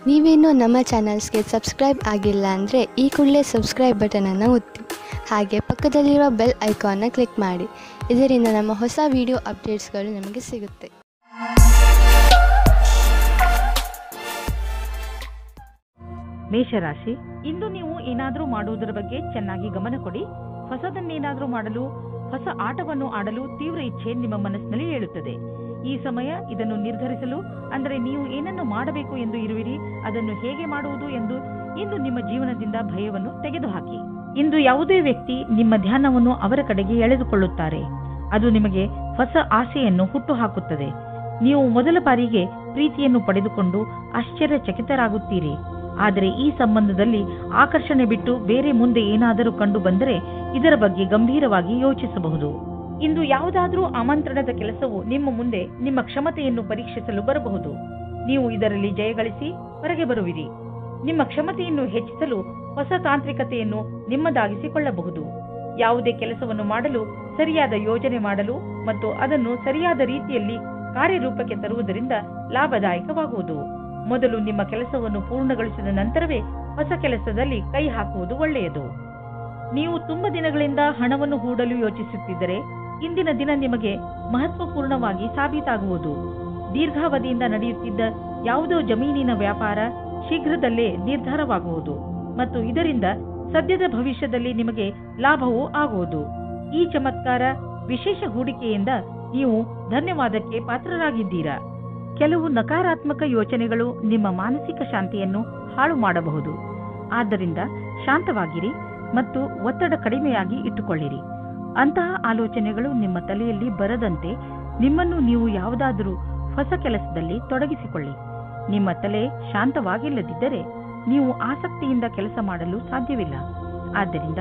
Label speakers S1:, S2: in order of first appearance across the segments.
S1: ನೀವೇನೂ ನಮ್ಮ ಚಾನಲ್ಸ್ಗೆ ಸಬ್ಸ್ಕ್ರೈಬ್ ಆಗಿಲ್ಲ ಅಂದರೆ ಈ ಕೂಡಲೇ ಸಬ್ಸ್ಕ್ರೈಬ್ ಬಟನನ್ನು ಒತ್ತಿ ಹಾಗೆ ಪಕ್ಕದಲ್ಲಿರುವ ಬೆಲ್ ಐಕಾನ್ನ ಕ್ಲಿಕ್ ಮಾಡಿ. ಇದರಿಂದ ನಮ್ಮ ಹೊಸ ವಿಡಿಯೋ ಅಪ್ಡೇಟ್ಸ್ಗಳು ನಿಮಗೆ ಸಿಗುತ್ತೆ.
S2: ಮೇಷರಾಶಿ, ಇಂದು ನೀವು ಏನಾದರೂ ಮಾಡುವುದರ ಬಗ್ಗೆ ಚೆನ್ನಾಗಿ ಗಮನ ಕೊಡಿ. ಹೊಸದನ್ನೇನಾದರೂ ಮಾಡಲು, ಹೊಸ ಆಟವನ್ನು ಆಡಲು ತೀವ್ರ ಇಚ್ಛೆ ನಿಮ್ಮ ಮನಸ್ಸಿನಲ್ಲಿ ಏಳುತ್ತದೆ. ಈ ಸಮಯ ಇದನ್ನು ನಿರ್ಧರಿಸಲು, ಅಂದರೆ ನೀವು ಏನನ್ನು ಮಾಡಬೇಕು ಎಂದು ಇರುವಿರಿ, ಅದನ್ನು ಹೇಗೆ ಮಾಡುವುದು ಎಂದು ಇಂದು ನಿಮ್ಮ ಜೀವನದಿಂದ ಭಯವನ್ನು ತೆಗೆದುಹಾಕಿ. ಇಂದು ಯಾವುದೇ ವ್ಯಕ್ತಿ ನಿಮ್ಮ ಧ್ಯಾನವನ್ನು ಅವರ ಕಡೆಗೆ ಎಳೆದುಕೊಳ್ಳುತ್ತಾರೆ. ಅದು ನಿಮಗೆ ಹೊಸ ಆಸೆಯನ್ನು ಹುಟ್ಟುಹಾಕುತ್ತದೆ. ನೀವು ಮೊದಲ ಬಾರಿಗೆ ಪ್ರೀತಿಯನ್ನು ಪಡೆದುಕೊಂಡು ಆಶ್ಚರ್ಯಚಕಿತರಾಗುತ್ತೀರಿ. ಆದರೆ ಈ ಸಂಬಂಧದಲ್ಲಿ ಆಕರ್ಷಣೆ ಬಿಟ್ಟು ಬೇರೆ ಮುಂದೆ ಏನಾದರೂ ಕಂಡು ಬಂದರೆ ಇದರ ಬಗ್ಗೆ ಗಂಭೀರವಾಗಿ ಯೋಚಿಸಬಹುದು. ಇಂದು ಯಾವುದಾದ್ರೂ ಆಮಂತ್ರಣದ ಕೆಲಸವು ನಿಮ್ಮ ಮುಂದೆ ನಿಮ್ಮ ಕ್ಷಮತೆಯನ್ನು ಪರೀಕ್ಷಿಸಲು ಬರಬಹುದು. ನೀವು ಇದರಲ್ಲಿ ಜಯಗಳಿಸಿ ಹೊರಗೆ ಬರುವಿರಿ. ನಿಮ್ಮ ಕ್ಷಮತೆಯನ್ನು ಹೆಚ್ಚಿಸಲು ಹೊಸ ತಾಂತ್ರಿಕತೆಯನ್ನು ನಿಮ್ಮದಾಗಿಸಿಕೊಳ್ಳಬಹುದು. ಯಾವುದೇ ಕೆಲಸವನ್ನು ಮಾಡಲು ಸರಿಯಾದ ಯೋಜನೆ ಮಾಡಲು ಮತ್ತು ಅದನ್ನು ಸರಿಯಾದ ರೀತಿಯಲ್ಲಿ ಕಾರ್ಯರೂಪಕ್ಕೆ ತರುವುದರಿಂದ ಲಾಭದಾಯಕವಾಗುವುದು. ಮೊದಲು ನಿಮ್ಮ ಕೆಲಸವನ್ನು ಪೂರ್ಣಗೊಳಿಸಿದ ನಂತರವೇ ಹೊಸ ಕೆಲಸದಲ್ಲಿ ಕೈ ಹಾಕುವುದು ಒಳ್ಳೆಯದು. ನೀವು ತುಂಬಾ ದಿನಗಳಿಂದ ಹಣವನ್ನು ಹೂಡಲು ಯೋಚಿಸುತ್ತಿದ್ದರೆ ಇಂದಿನ ದಿನ ನಿಮಗೆ ಮಹತ್ವಪೂರ್ಣವಾಗಿ ಸಾಬೀತಾಗುವುದು. ದೀರ್ಘಾವಧಿಯಿಂದ ನಡೆಯುತ್ತಿದ್ದ ಯಾವುದೋ ಜಮೀನಿನ ವ್ಯಾಪಾರ ಶೀಘ್ರದಲ್ಲೇ ನಿರ್ಧಾರವಾಗುವುದು ಮತ್ತು ಇದರಿಂದ ಸದ್ಯದ ಭವಿಷ್ಯದಲ್ಲಿ ನಿಮಗೆ ಲಾಭವೂ ಆಗುವುದು. ಈ ಚಮತ್ಕಾರ, ವಿಶೇಷ ಹೂಡಿಕೆಯಿಂದ ನೀವು ಧನ್ಯವಾದಕ್ಕೆ ಪಾತ್ರರಾಗಿದ್ದೀರಾ. ಕೆಲವು ನಕಾರಾತ್ಮಕ ಯೋಚನೆಗಳು ನಿಮ್ಮ ಮಾನಸಿಕ ಶಾಂತಿಯನ್ನು ಹಾಳು ಮಾಡಬಹುದು. ಆದ್ದರಿಂದ ಶಾಂತವಾಗಿರಿ ಮತ್ತು ಒತ್ತಡ ಕಡಿಮೆಯಾಗಿ ಇಟ್ಟುಕೊಳ್ಳಿರಿ. ಅಂತಹ ಆಲೋಚನೆಗಳು ನಿಮ್ಮ ತಲೆಯಲ್ಲಿ ಬರದಂತೆ ನಿಮ್ಮನ್ನು ನೀವು ಯಾವುದಾದರೂ ಹೊಸ ಕೆಲಸದಲ್ಲಿ ತೊಡಗಿಸಿಕೊಳ್ಳಿ. ನಿಮ್ಮ ತಲೆ ಶಾಂತವಾಗಿಲ್ಲದಿದ್ದರೆ ನೀವು ಆಸಕ್ತಿಯಿಂದ ಕೆಲಸ ಮಾಡಲು ಸಾಧ್ಯವಿಲ್ಲ. ಆದ್ದರಿಂದ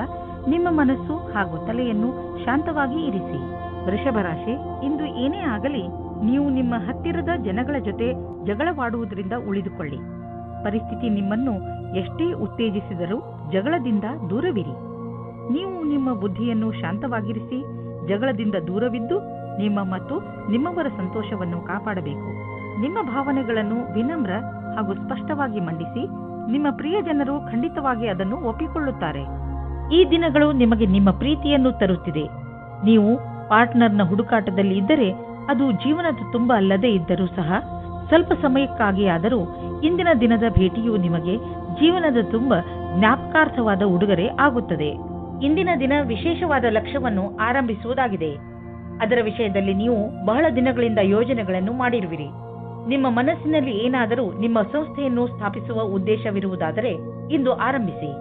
S2: ನಿಮ್ಮ ಮನಸ್ಸು ಹಾಗೂ ತಲೆಯನ್ನು ಶಾಂತವಾಗಿ ಇರಿಸಿ. ವೃಷಭರಾಶಿ, ಇಂದು ಏನೇ ಆಗಲಿ ನೀವು ನಿಮ್ಮ ಹತ್ತಿರದ ಜನಗಳ ಜೊತೆ ಜಗಳವಾಡುವುದರಿಂದ ಉಳಿದುಕೊಳ್ಳಿ. ಪರಿಸ್ಥಿತಿ ನಿಮ್ಮನ್ನು ಎಷ್ಟೇ ಉತ್ತೇಜಿಸಿದರೂ ಜಗಳದಿಂದ ದೂರವಿರಿ. ನೀವು ನಿಮ್ಮ ಬುದ್ಧಿಯನ್ನು ಶಾಂತವಾಗಿರಿಸಿ ಜಗಳದಿಂದ ದೂರವಿದ್ದು ನಿಮ್ಮ ಮತ್ತು ನಿಮ್ಮವರ ಸಂತೋಷವನ್ನು ಕಾಪಾಡಬೇಕು. ನಿಮ್ಮ ಭಾವನೆಗಳನ್ನು ವಿನಮ್ರ ಹಾಗೂ ಸ್ಪಷ್ಟವಾಗಿ ಮಂಡಿಸಿ. ನಿಮ್ಮ ಪ್ರಿಯ ಜನರು ಖಂಡಿತವಾಗಿ ಅದನ್ನು ಒಪ್ಪಿಕೊಳ್ಳುತ್ತಾರೆ. ಈ ದಿನಗಳು ನಿಮಗೆ ನಿಮ್ಮ ಪ್ರೀತಿಯನ್ನು ತರುತ್ತಿದೆ. ನೀವು ಪಾರ್ಟ್ನರ್ನ ಹುಡುಕಾಟದಲ್ಲಿ ಇದ್ದರೆ ಅದು ಜೀವನದ ತುಂಬ ಅಲ್ಲದೇ ಇದ್ದರೂ ಸಹ ಸ್ವಲ್ಪ ಸಮಯಕ್ಕಾಗಿಯಾದರೂ ಇಂದಿನ ದಿನದ ಭೇಟಿಯು ನಿಮಗೆ ಜೀವನದ ತುಂಬ ಜ್ಞಾಪಕಾರ್ಥವಾದ ಉಡುಗೊರೆ ಆಗುತ್ತದೆ. ಇಂದಿನ ದಿನ ವಿಶೇಷವಾದ ಲಕ್ಷ್ಯವನ್ನು ಆರಂಭಿಸುವುದಾಗಿದೆ. ಅದರ ವಿಷಯದಲ್ಲಿ ನೀವು ಬಹಳ ದಿನಗಳಿಂದ ಯೋಜನೆಗಳನ್ನು ಮಾಡಿರುವಿರಿ. ನಿಮ್ಮ ಮನಸ್ಸಿನಲ್ಲಿ ಏನಾದರೂ ನಿಮ್ಮ ಸಂಸ್ಥೆಯನ್ನು ಸ್ಥಾಪಿಸುವ ಉದ್ದೇಶವಿರುವುದಾದರೆ ಇಂದು ಆರಂಭಿಸಿ.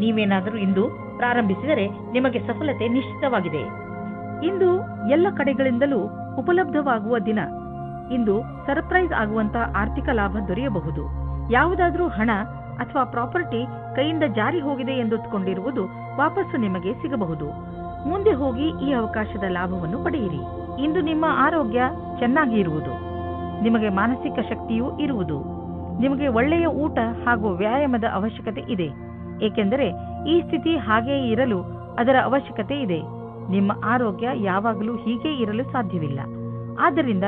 S2: ನೀವೇನಾದರೂ ಇಂದು ಪ್ರಾರಂಭಿಸಿದರೆ ನಿಮಗೆ ಸಫಲತೆ ನಿಶ್ಚಿತವಾಗಿದೆ. ಇಂದು ಎಲ್ಲ ಕಡೆಗಳಿಂದಲೂ ಉಪಲಬ್ಧವಾಗುವ ದಿನ. ಇಂದು ಸರ್ಪ್ರೈಸ್ ಆಗುವಂತ ಆರ್ಥಿಕ ಲಾಭ ದೊರೆಯಬಹುದು. ಯಾವುದಾದ್ರೂ ಹಣ ಅಥವಾ ಪ್ರಾಪರ್ಟಿ ಕೈಯಿಂದ ಜಾರಿ ಹೋಗಿದೆ ಎಂದುಕೊಂಡಿರುವುದು ವಾಪಸ್ಸು ನಿಮಗೆ ಸಿಗಬಹುದು. ಮುಂದೆ ಹೋಗಿ ಈ ಅವಕಾಶದ ಲಾಭವನ್ನು ಪಡೆಯಿರಿ. ಇಂದು ನಿಮ್ಮ ಆರೋಗ್ಯ ಚೆನ್ನಾಗಿ ಇರುವುದು. ನಿಮಗೆ ಮಾನಸಿಕ ಶಕ್ತಿಯೂ ಇರುವುದು. ನಿಮಗೆ ಒಳ್ಳೆಯ ಊಟ ಹಾಗೂ ವ್ಯಾಯಾಮದ ಅವಶ್ಯಕತೆ ಇದೆ. ಏಕೆಂದರೆ ಈ ಸ್ಥಿತಿ ಹಾಗೆಯೇ ಇರಲು ಅದರ ಅವಶ್ಯಕತೆ ಇದೆ. ನಿಮ್ಮ ಆರೋಗ್ಯ ಯಾವಾಗಲೂ ಹೀಗೆ ಇರಲು ಸಾಧ್ಯವಿಲ್ಲ. ಆದ್ದರಿಂದ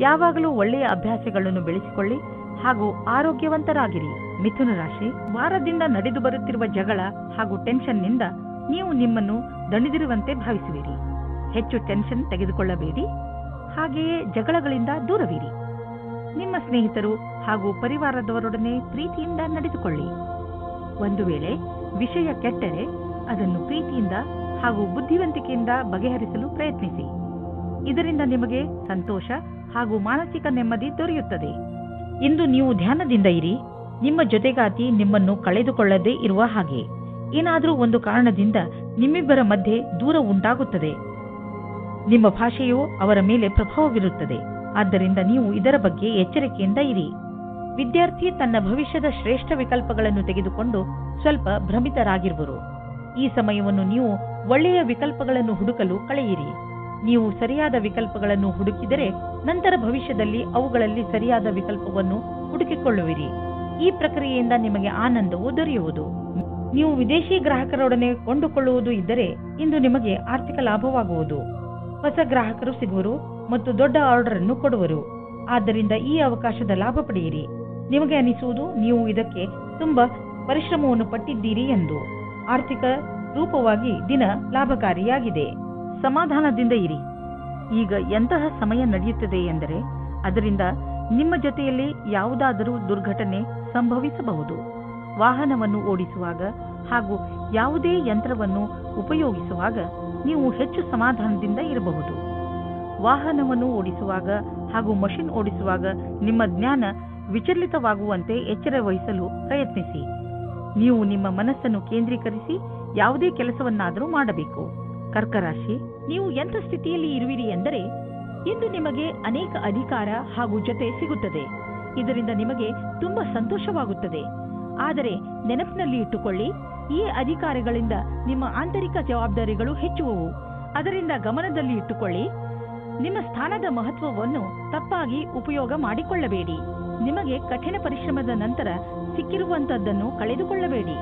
S2: ಯಾವಾಗಲೂ ಒಳ್ಳೆಯ ಅಭ್ಯಾಸಗಳನ್ನು ಬೆಳೆಸಿಕೊಳ್ಳಿ ಹಾಗೂ ಆರೋಗ್ಯವಂತರಾಗಿರಿ. ಮಿಥುನ ರಾಶಿ, ವಾರದಿಂದ ನಡೆದು ಬರುತ್ತಿರುವ ಜಗಳ ಹಾಗೂ ಟೆನ್ಷನ್ನಿಂದ ನೀವು ನಿಮ್ಮನ್ನು ದಣಿದಿರುವಂತೆ ಭಾವಿಸುವಿರಿ. ಹೆಚ್ಚು ಟೆನ್ಷನ್ ತೆಗೆದುಕೊಳ್ಳಬೇಡಿ. ಹಾಗೆಯೇ ಜಗಳಗಳಿಂದ ದೂರವಿರಿ. ನಿಮ್ಮ ಸ್ನೇಹಿತರು ಹಾಗೂ ಪರಿವಾರದವರೊಡನೆ ಪ್ರೀತಿಯಿಂದ ನಡೆದುಕೊಳ್ಳಿ. ಒಂದು ವೇಳೆ ವಿಷಯ ಕೆಟ್ಟರೆ ಅದನ್ನು ಪ್ರೀತಿಯಿಂದ ಹಾಗೂ ಬುದ್ಧಿವಂತಿಕೆಯಿಂದ ಬಗೆಹರಿಸಲು ಪ್ರಯತ್ನಿಸಿ. ಇದರಿಂದ ನಿಮಗೆ ಸಂತೋಷ ಹಾಗೂ ಮಾನಸಿಕ ನೆಮ್ಮದಿ ದೊರೆಯುತ್ತದೆ. ಇಂದು ನೀವು ಧ್ಯಾನದಿಂದ ಇರಿ. ನಿಮ್ಮ ಜೊತೆಗಾತಿ ನಿಮ್ಮನ್ನು ಕಳೆದುಕೊಳ್ಳದೇ ಇರುವ ಹಾಗೆ ಏನಾದರೂ ಒಂದು ಕಾರಣದಿಂದ ನಿಮ್ಮಿಬ್ಬರ ಮಧ್ಯೆ ದೂರ ಉಂಟಾಗುತ್ತದೆ. ನಿಮ್ಮ ಭಾಷೆಯು ಅವರ ಮೇಲೆ ಪ್ರಭಾವವಿರುತ್ತದೆ. ಆದ್ದರಿಂದ ನೀವು ಇದರ ಬಗ್ಗೆ ಎಚ್ಚರಿಕೆಯಿಂದ ಇರಿ. ವಿದ್ಯಾರ್ಥಿ ತನ್ನ ಭವಿಷ್ಯದ ಶ್ರೇಷ್ಠ ವಿಕಲ್ಪಗಳನ್ನು ತೆಗೆದುಕೊಂಡು ಸ್ವಲ್ಪ ಭ್ರಮಿತರಾಗಿರುವರು. ಈ ಸಮಯವನ್ನು ನೀವು ಒಳ್ಳೆಯ ವಿಕಲ್ಪಗಳನ್ನು ಹುಡುಕಲು ಕಳೆಯಿರಿ. ನೀವು ಸರಿಯಾದ ವಿಕಲ್ಪಗಳನ್ನು ಹುಡುಕಿದರೆ ನಂತರ ಭವಿಷ್ಯದಲ್ಲಿ ಅವುಗಳಲ್ಲಿ ಸರಿಯಾದ ವಿಕಲ್ಪವನ್ನು ಹುಡುಕಿಕೊಳ್ಳುವಿರಿ. ಈ ಪ್ರಕ್ರಿಯೆಯಿಂದ ನಿಮಗೆ ಆನಂದವು ದೊರೆಯುವುದು. ನೀವು ವಿದೇಶಿ ಗ್ರಾಹಕರೊಡನೆ ಕೊಂಡುಕೊಳ್ಳುವುದು ಇದ್ದರೆ ಇಂದು ನಿಮಗೆ ಆರ್ಥಿಕ ಲಾಭವಾಗುವುದು. ಹೊಸ ಗ್ರಾಹಕರು ಸಿಗುವರು ಮತ್ತು ದೊಡ್ಡ ಆರ್ಡರ್ ಅನ್ನು ಕೊಡುವರು. ಆದ್ದರಿಂದ ಈ ಅವಕಾಶದ ಲಾಭ ಪಡೆಯಿರಿ. ನಿಮಗೆ ಅನಿಸುವುದು ನೀವು ಇದಕ್ಕೆ ತುಂಬಾ ಪರಿಶ್ರಮವನ್ನು ಪಟ್ಟಿದ್ದೀರಿ ಎಂದು. ಆರ್ಥಿಕ ರೂಪವಾಗಿ ದಿನ ಲಾಭಕಾರಿಯಾಗಿದೆ. ಸಮಾಧಾನದಿಂದ ಇರಿ. ಈಗ ಎಂತಹ ಸಮಯ ನಡೆಯುತ್ತದೆ ಎಂದರೆ ಅದರಿಂದ ನಿಮ್ಮ ಜೊತೆಯಲ್ಲಿ ಯಾವುದಾದರೂ ದುರ್ಘಟನೆ ಸಂಭವಿಸಬಹುದು. ವಾಹನವನ್ನು ಓಡಿಸುವಾಗ ಹಾಗೂ ಯಾವುದೇ ಯಂತ್ರವನ್ನು ಉಪಯೋಗಿಸುವಾಗ ನೀವು ಹೆಚ್ಚು ಸಮಾಧಾನದಿಂದ ಇರಬಹುದು. ವಾಹನವನ್ನು ಓಡಿಸುವಾಗ ಹಾಗೂ ಮಷಿನ್ ಓಡಿಸುವಾಗ ನಿಮ್ಮ ಜ್ಞಾನ ವಿಚಲಿತವಾಗುವಂತೆ ಎಚ್ಚರ ವಹಿಸಲು ಪ್ರಯತ್ನಿಸಿ. ನೀವು ನಿಮ್ಮ ಮನಸ್ಸನ್ನು ಕೇಂದ್ರೀಕರಿಸಿ ಯಾವುದೇ ಕೆಲಸವನ್ನಾದರೂ ಮಾಡಬೇಕು. ಕರ್ಕರಾಶಿ, ನೀವು ಎಂಥ ಸ್ಥಿತಿಯಲ್ಲಿ ಇರುವಿರಿ ಎಂದರೆ ಇಂದು ನಿಮಗೆ ಅನೇಕ ಅಧಿಕಾರ ಹಾಗೂ ಜೊತೆ ಸಿಗುತ್ತದೆ. ಇದರಿಂದ ನಿಮಗೆ ತುಂಬಾ ಸಂತೋಷವಾಗುತ್ತದೆ. ಆದರೆ ನೆನಪಿನಲ್ಲಿ ಇಟ್ಟುಕೊಳ್ಳಿ, ಈ ಅಧಿಕಾರಗಳಿಂದ ನಿಮ್ಮ ಆಂತರಿಕ ಜವಾಬ್ದಾರಿಗಳು ಹೆಚ್ಚುವವು. ಅದರಿಂದ ಗಮನದಲ್ಲಿ ಇಟ್ಟುಕೊಳ್ಳಿ, ನಿಮ್ಮ ಸ್ಥಾನದ ಮಹತ್ವವನ್ನು ತಪ್ಪಾಗಿ ಉಪಯೋಗ ಮಾಡಿಕೊಳ್ಳಬೇಡಿ. ನಿಮಗೆ ಕಠಿಣ ಪರಿಶ್ರಮದ ನಂತರ ಸಿಕ್ಕಿರುವಂತದ್ದನ್ನು ಕಳೆದುಕೊಳ್ಳಬೇಡಿ.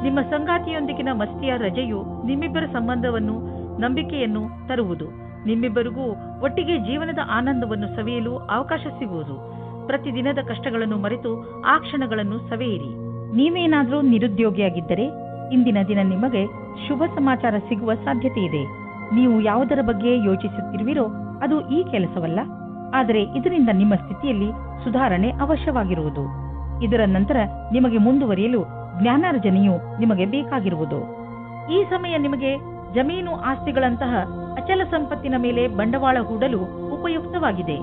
S2: ನಿಮ್ಮ ಸಂಗಾತಿಯೊಂದಿಗಿನ ಮಸ್ತಿಯ ರಜೆಯು ನಿಮ್ಮಿಬ್ಬರ ಸಂಬಂಧವನ್ನು ನಂಬಿಕೆಯನ್ನು ತರುವುದು. ನಿಮ್ಮಿಬ್ಬರಿಗೂ ಒಟ್ಟಿಗೆ ಜೀವನದ ಆನಂದವನ್ನು ಸವಿಯಲು ಅವಕಾಶ ಸಿಗುವುದು. ಪ್ರತಿದಿನದ ಕಷ್ಟಗಳನ್ನು ಮರೆತು ಆ ಕ್ಷಣಗಳನ್ನು ಸವಿಯಿರಿ. ನೀವೇನಾದರೂ ನಿರುದ್ಯೋಗಿಯಾಗಿದ್ದರೆ ಇಂದಿನ ದಿನ ನಿಮಗೆ ಶುಭ ಸಮಾಚಾರ ಸಿಗುವ ಸಾಧ್ಯತೆ ಇದೆ. ನೀವು ಯಾವುದರ ಬಗ್ಗೆ ಯೋಚಿಸುತ್ತಿರುವಿರೋ ಅದು ಈ ಕೆಲಸವಲ್ಲ, ಆದರೆ ಇದರಿಂದ ನಿಮ್ಮ ಸ್ಥಿತಿಯಲ್ಲಿ ಸುಧಾರಣೆ ಅವಶ್ಯವಾಗಿರುವುದು. ಇದರ ನಂತರ ನಿಮಗೆ ಮುಂದುವರಿಯಲು ಜ್ಞಾನಾರ್ಜನೆಯು ನಿಮಗೆ ಬೇಕಾಗಿರುವುದು. ಈ ಸಮಯ ನಿಮಗೆ ಜಮೀನು ಆಸ್ತಿಗಳಂತಹ ಅಚಲ ಸಂಪತ್ತಿನ ಮೇಲೆ ಬಂಡವಾಳ ಹೂಡಲು ಉಪಯುಕ್ತವಾಗಿದೆ.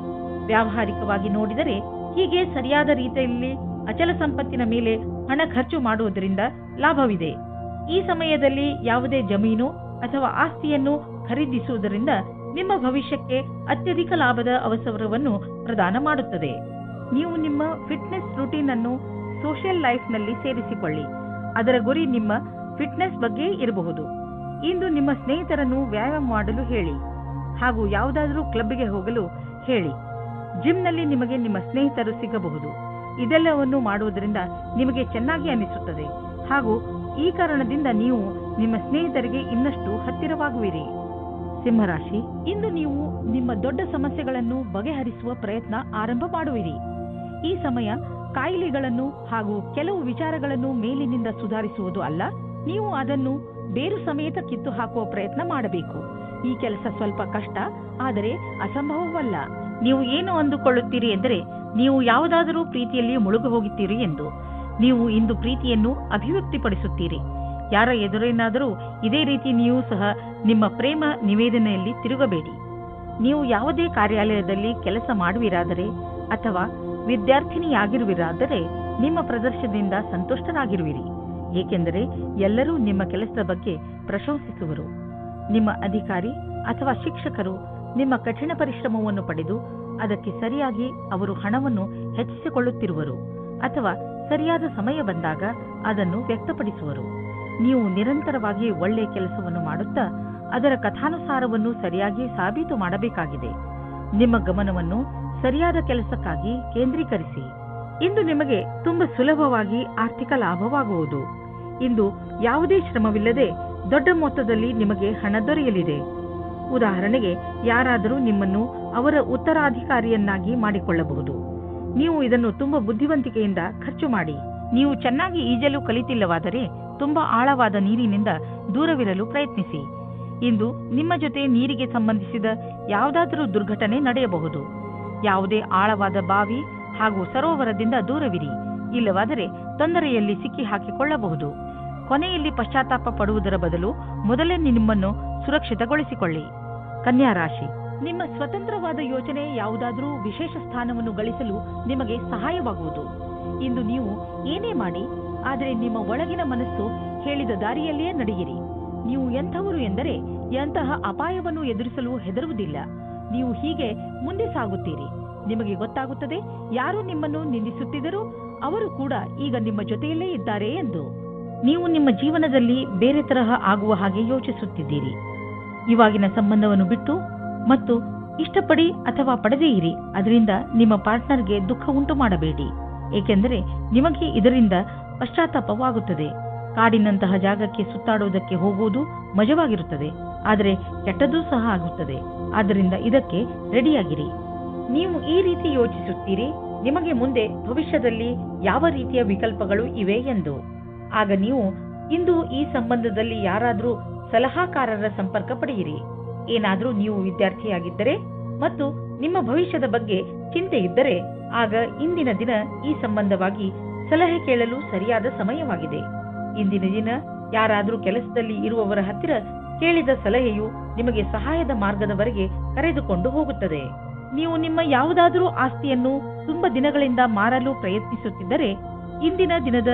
S2: ವ್ಯಾವಹಾರಿಕವಾಗಿ ನೋಡಿದರೆ ಹೀಗೆ ಸರಿಯಾದ ರೀತಿಯಲ್ಲಿ ಅಚಲ ಸಂಪತ್ತಿನ ಮೇಲೆ ಹಣ ಖರ್ಚು ಮಾಡುವುದರಿಂದ ಲಾಭವಿದೆ. ಈ ಸಮಯದಲ್ಲಿ ಯಾವುದೇ ಜಮೀನು ಅಥವಾ ಆಸ್ತಿಯನ್ನು ಖರೀದಿಸುವುದರಿಂದ ನಿಮ್ಮ ಭವಿಷ್ಯಕ್ಕೆ ಅತ್ಯಧಿಕ ಲಾಭದ ಅವಸರವನ್ನು ಪ್ರದಾನ ಮಾಡುತ್ತದೆ. ನೀವು ನಿಮ್ಮ ಫಿಟ್ನೆಸ್ ರೂಟೀನ್ ಅನ್ನು ಸೋಷಿಯಲ್ ಲೈಫ್ನಲ್ಲಿ ಸೇರಿಸಿಕೊಳ್ಳಿ. ಅದರ ಗುರಿ ನಿಮ್ಮ ಫಿಟ್ನೆಸ್ ಬಗ್ಗೆ ಇರಬಹುದು. ಇಂದು ನಿಮ್ಮ ಸ್ನೇಹಿತರನ್ನು ವ್ಯಾಯಾಮ ಮಾಡಲು ಹೇಳಿ ಹಾಗೂ ಯಾವುದಾದರೂ ಕ್ಲಬ್ಗೆ ಹೋಗಲು ಹೇಳಿ. ಜಿಮ್ನಲ್ಲಿ ನಿಮಗೆ ನಿಮ್ಮ ಸ್ನೇಹಿತರು ಸಿಗಬಹುದು. ಇದೆಲ್ಲವನ್ನು ಮಾಡುವುದರಿಂದ ನಿಮಗೆ ಚೆನ್ನಾಗಿ ಅನಿಸುತ್ತದೆ ಹಾಗೂ ಈ ಕಾರಣದಿಂದ ನೀವು ನಿಮ್ಮ ಸ್ನೇಹಿತರಿಗೆ ಇನ್ನಷ್ಟು ಹತ್ತಿರವಾಗುವಿರಿ. ಸಿಂಹರಾಶಿ, ಇಂದು ನೀವು ನಿಮ್ಮ ದೊಡ್ಡ ಸಮಸ್ಯೆಗಳನ್ನು ಬಗೆಹರಿಸುವ ಪ್ರಯತ್ನ ಆರಂಭ ಮಾಡುವಿರಿ. ಈ ಸಮಯ ಕಾಯಿಲೆಗಳನ್ನು ಹಾಗೂ ಕೆಲವು ವಿಚಾರಗಳನ್ನು ಮೇಲಿನಿಂದ ಸುಧಾರಿಸುವುದು ಅಲ್ಲ, ನೀವು ಅದನ್ನು ಬೇರು ಸಮೇತ ಕಿತ್ತು ಹಾಕುವ ಪ್ರಯತ್ನ ಮಾಡಬೇಕು. ಈ ಕೆಲಸ ಸ್ವಲ್ಪ ಕಷ್ಟ, ಆದರೆ ಅಸಂಭವವಲ್ಲ. ನೀವು ಏನು ಅಂದುಕೊಳ್ಳುತ್ತೀರಿ ಎಂದರೆ ನೀವು ಯಾವುದಾದರೂ ಪ್ರೀತಿಯಲ್ಲಿ ಮುಳುಗು ಹೋಗುತ್ತೀರಿ ಎಂದು. ನೀವು ಇಂದು ಪ್ರೀತಿಯನ್ನು ಅಭಿವ್ಯಕ್ತಿಪಡಿಸುತ್ತೀರಿ. ಯಾರ ಎದುರೇನಾದರೂ ಇದೇ ರೀತಿ ನೀವು ಸಹ ನಿಮ್ಮ ಪ್ರೇಮ ನಿವೇದನೆಯಲ್ಲಿ ತಿರುಗಬೇಡಿ. ನೀವು ಯಾವುದೇ ಕಾರ್ಯಾಲಯದಲ್ಲಿ ಕೆಲಸ ಮಾಡುವಿರಾದರೆ ಅಥವಾ ವಿದ್ಯಾರ್ಥಿನಿಯಾಗಿರುವಿರಾದರೆ ನಿಮ್ಮ ಪ್ರದರ್ಶನದಿಂದ ಸಂತುಷ್ಟರಾಗಿರುವಿರಿ. ಏಕೆಂದರೆ ಎಲ್ಲರೂ ನಿಮ್ಮ ಕೆಲಸದ ಬಗ್ಗೆ ಪ್ರಶಂಸಿಸುವರು. ನಿಮ್ಮ ಅಧಿಕಾರಿ ಅಥವಾ ಶಿಕ್ಷಕರು ನಿಮ್ಮ ಕಠಿಣ ಪರಿಶ್ರಮವನ್ನು ಪಡೆದು ಅದಕ್ಕೆ ಸರಿಯಾಗಿ ಅವರು ಹಣವನ್ನು ಹೆಚ್ಚಿಸಿಕೊಳ್ಳುತ್ತಿರುವರು ಅಥವಾ ಸರಿಯಾದ ಸಮಯ ಬಂದಾಗ ಅದನ್ನು ವ್ಯಕ್ತಪಡಿಸುವರು. ನೀವು ನಿರಂತರವಾಗಿ ಒಳ್ಳೆಯ ಕೆಲಸವನ್ನು ಮಾಡುತ್ತಾ ಅದರ ಕಥಾನುಸಾರವನ್ನು ಸರಿಯಾಗಿ ಸಾಬೀತು ಮಾಡಬೇಕಾಗಿದೆ. ನಿಮ್ಮ ಗಮನವನ್ನು ಸರಿಯಾದ ಕೆಲಸಕ್ಕಾಗಿ ಕೇಂದ್ರೀಕರಿಸಿ. ಇಂದು ನಿಮಗೆ ತುಂಬಾ ಸುಲಭವಾಗಿ ಆರ್ಥಿಕ ಲಾಭವಾಗುವುದು. ಇಂದು ಯಾವುದೇ ಶ್ರಮವಿಲ್ಲದೆ ದೊಡ್ಡ ಮೊತ್ತದಲ್ಲಿ ನಿಮಗೆ ಹಣ ದೊರೆಯಲಿದೆ. ಉದಾಹರಣೆಗೆ, ಯಾರಾದರೂ ನಿಮ್ಮನ್ನು ಅವರ ಉತ್ತರಾಧಿಕಾರಿಯನ್ನಾಗಿ ಮಾಡಿಕೊಳ್ಳಬಹುದು. ನೀವು ಇದನ್ನು ತುಂಬಾ ಬುದ್ಧಿವಂತಿಕೆಯಿಂದ ಖರ್ಚು ಮಾಡಿ. ನೀವು ಚೆನ್ನಾಗಿ ಈಜಲು ಕಲಿತಿಲ್ಲವಾದರೆ ತುಂಬಾ ಆಳವಾದ ನೀರಿನಿಂದ ದೂರವಿರಲು ಪ್ರಯತ್ನಿಸಿ. ಇಂದು ನಿಮ್ಮ ಜೊತೆ ನೀರಿಗೆ ಸಂಬಂಧಿಸಿದ ಯಾವುದಾದರೂ ದುರ್ಘಟನೆ ನಡೆಯಬಹುದು. ಯಾವುದೇ ಆಳವಾದ ಬಾವಿ ಹಾಗೂ ಸರೋವರದಿಂದ ದೂರವಿರಿ. ಇಲ್ಲವಾದರೆ ತೊಂದರೆಯಲ್ಲಿ ಸಿಕ್ಕಿ ಹಾಕಿಕೊಳ್ಳಬಹುದು. ಕೊನೆಯಲ್ಲಿ ಪಶ್ಚಾತ್ತಾಪ ಪಡುವುದರ ಬದಲು ಮೊದಲೇ ನಿಮ್ಮನ್ನು ಸುರಕ್ಷಿತಗೊಳಿಸಿಕೊಳ್ಳಿ. ಕನ್ಯಾ ರಾಶಿ, ನಿಮ್ಮ ಸ್ವತಂತ್ರವಾದ ಯೋಚನೆ ಯಾವುದಾದರೂ ವಿಶೇಷ ಸ್ಥಾನವನ್ನು ಗಳಿಸಲು ನಿಮಗೆ ಸಹಾಯವಾಗುವುದು. ಇಂದು ನೀವು ಏನೇ ಮಾಡಿ, ಆದರೆ ನಿಮ್ಮ ಒಳಗಿನ ಮನಸ್ಸು ಹೇಳಿದ ದಾರಿಯಲ್ಲಿಯೇ ನಡೆಯಿರಿ. ನೀವು ಎಂಥವರು ಎಂದರೆ ಎಂತಹ ಅಪಾಯವನ್ನು ಎದುರಿಸಲು ಹೆದರುವುದಿಲ್ಲ. ನೀವು ಹೀಗೆ ಮುಂದೆ ಸಾಗುತ್ತೀರಿ. ನಿಮಗೆ ಗೊತ್ತಾಗುತ್ತದೆ, ಯಾರು ನಿಮ್ಮನ್ನು ನಿಂದಿಸುತ್ತಿದ್ದರೂ ಅವರು ಕೂಡ ಈಗ ನಿಮ್ಮ ಜೊತೆಯಲ್ಲೇ ಇದ್ದಾರೆ ಎಂದು. ನೀವು ನಿಮ್ಮ ಜೀವನದಲ್ಲಿ ಬೇರೆ ತರಹ ಆಗುವ ಹಾಗೆ ಯೋಚಿಸುತ್ತಿದ್ದೀರಿ. ಇವಾಗಿನ ಸಂಬಂಧವನ್ನು ಬಿಟ್ಟು ಮತ್ತು ಇಷ್ಟಪಡಿ ಅಥವಾ ಪಡೆದೇ ಇರಿ. ಅದರಿಂದ ನಿಮ್ಮ ಪಾರ್ಟ್ನರ್ಗೆ ದುಃಖ ಉಂಟು ಮಾಡಬೇಡಿ, ಏಕೆಂದರೆ ನಿಮಗೆ ಇದರಿಂದ ಪಶ್ಚಾತ್ತಾಪವಾಗುತ್ತದೆ. ಕಾಡಿನಂತಹ ಜಾಗಕ್ಕೆ ಸುತ್ತಾಡುವುದಕ್ಕೆ ಹೋಗುವುದು ಮಜವಾಗಿರುತ್ತದೆ, ಆದರೆ ಕೆಟ್ಟದ್ದೂ ಸಹ ಆಗುತ್ತದೆ. ಆದ್ದರಿಂದ ಇದಕ್ಕೆ ರೆಡಿಯಾಗಿರಿ. ನೀವು ಈ ರೀತಿ ಯೋಚಿಸುತ್ತೀರಿ, ನಿಮಗೆ ಮುಂದೆ ಭವಿಷ್ಯದಲ್ಲಿ ಯಾವ ರೀತಿಯ ವಿಕಲ್ಪಗಳು ಇವೆ ಎಂದು. ಆಗ ನೀವು ಇಂದು ಈ ಸಂಬಂಧದಲ್ಲಿ ಯಾರಾದರೂ ಸಲಹಾಕಾರರ ಸಂಪರ್ಕ ಪಡೆಯಿರಿ. ಏನಾದರೂ ನೀವು ವಿದ್ಯಾರ್ಥಿಯಾಗಿದ್ದರೆ ಮತ್ತು ನಿಮ್ಮ ಭವಿಷ್ಯದ ಬಗ್ಗೆ ಚಿಂತೆ ಇದ್ದರೆ ಆಗ ಇಂದಿನ ದಿನ ಈ ಸಂಬಂಧವಾಗಿ ಸಲಹೆ ಕೇಳಲು ಸರಿಯಾದ ಸಮಯವಾಗಿದೆ. ಇಂದಿನ ದಿನ ಯಾರಾದರೂ ಕೆಲಸದಲ್ಲಿ ಇರುವವರ ಹತ್ತಿರ ಕೇಳಿದ ಸಲಹೆಯು ನಿಮಗೆ ಸಹಾಯದ ಮಾರ್ಗದವರೆಗೆ ಕರೆದುಕೊಂಡು ಹೋಗುತ್ತದೆ. ನೀವು ನಿಮ್ಮ ಯಾವುದಾದರೂ ಆಸ್ತಿಯನ್ನು ತುಂಬಾ ದಿನಗಳಿಂದ ಮಾರಲು ಪ್ರಯತ್ನಿಸುತ್ತಿದ್ದರೆ ಇಂದಿನ ದಿನದ